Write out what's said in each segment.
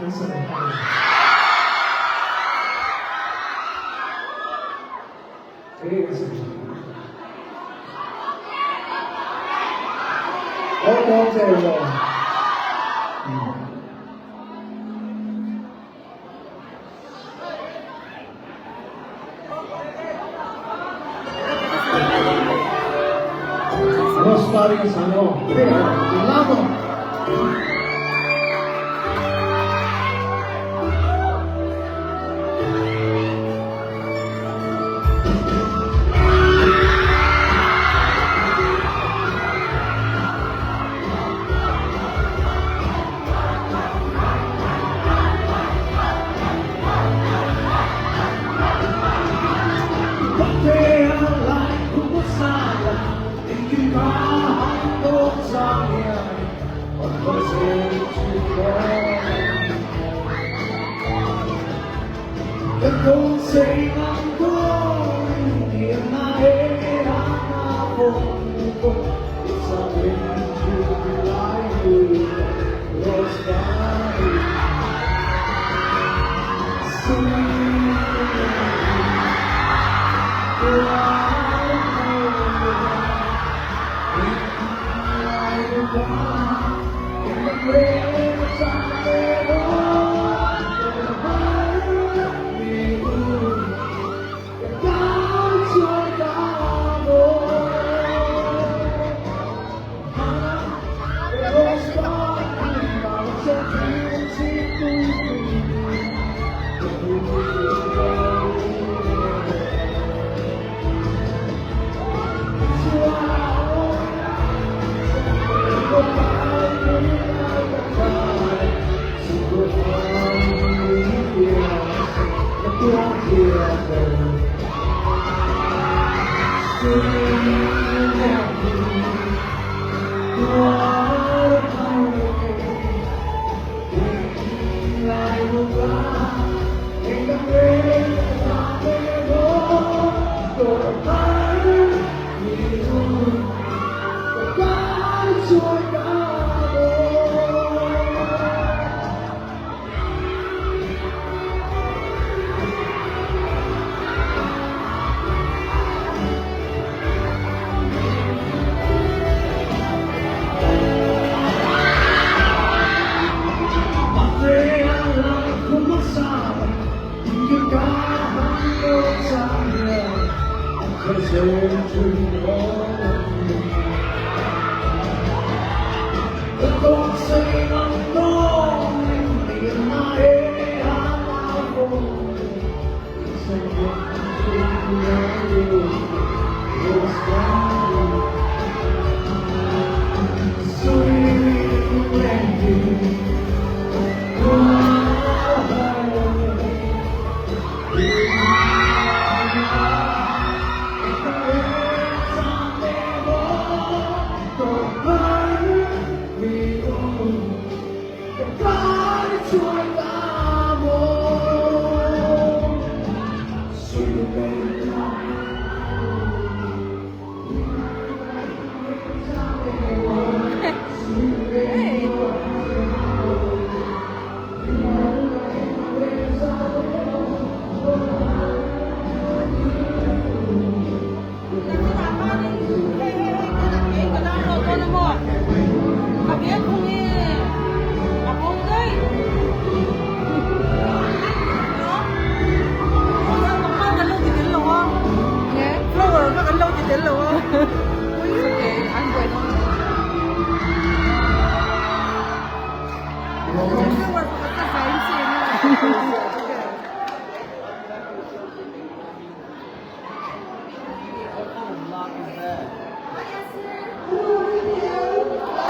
เป็นส่วนของการ这个是不是？好多谢喎。我starting sa ano, labo. Không say nắng tối niềm ai đang buồn buồn sao bên chưa lái người lost sky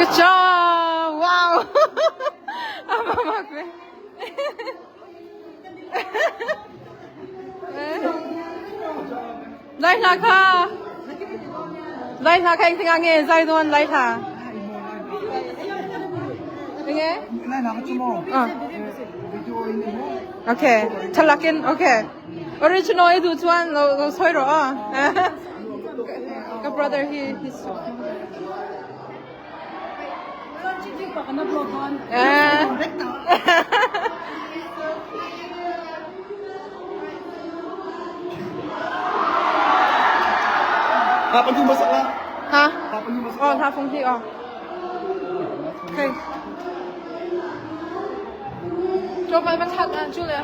Good job! Wow! Ama makbe. Lai na ka. Lai na ka ing nge zai don lai tha. Nge? Lai na ka chumo. Video ini mo. Okay. Thalakin. Okay. Original edu chuan lo soi ro a. Ka brother he's Baka na-vlog on. Ah. Kapan yung masak na? Ha? Kapan yung masak Oh, na? 他封闭哦。可以。做咩乜拆啊？做你啊？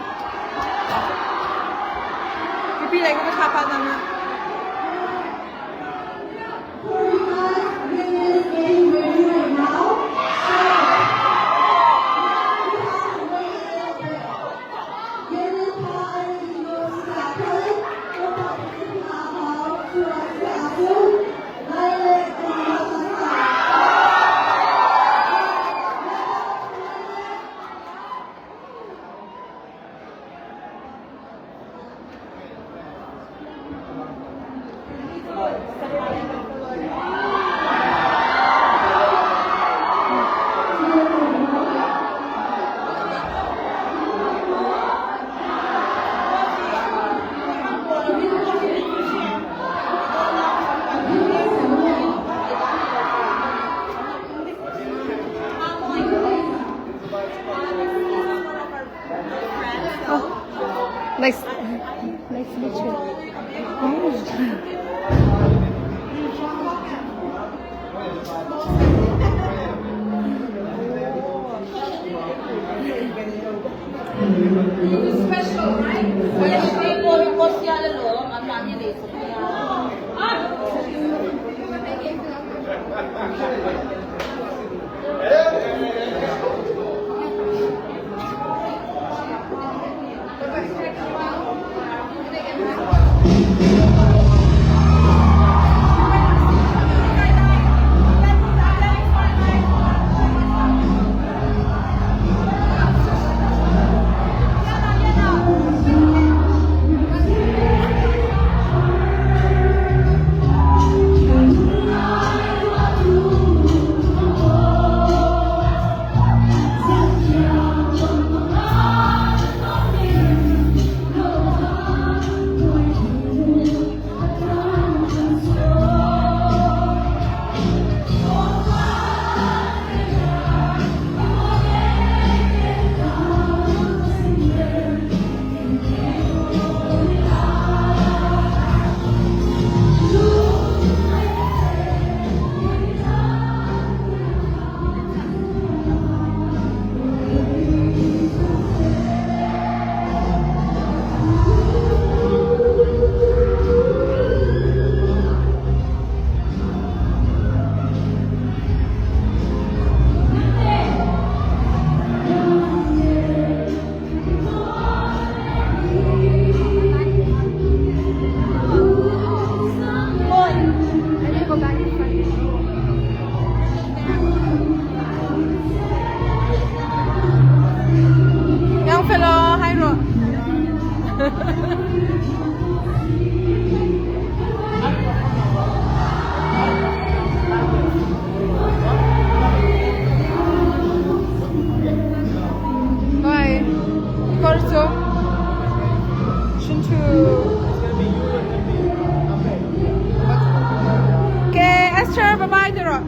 你邊嚟嗰個拆班啊？Nice. Nice to meet you. Special, right? Okay, Esther, bye-bye, Dora.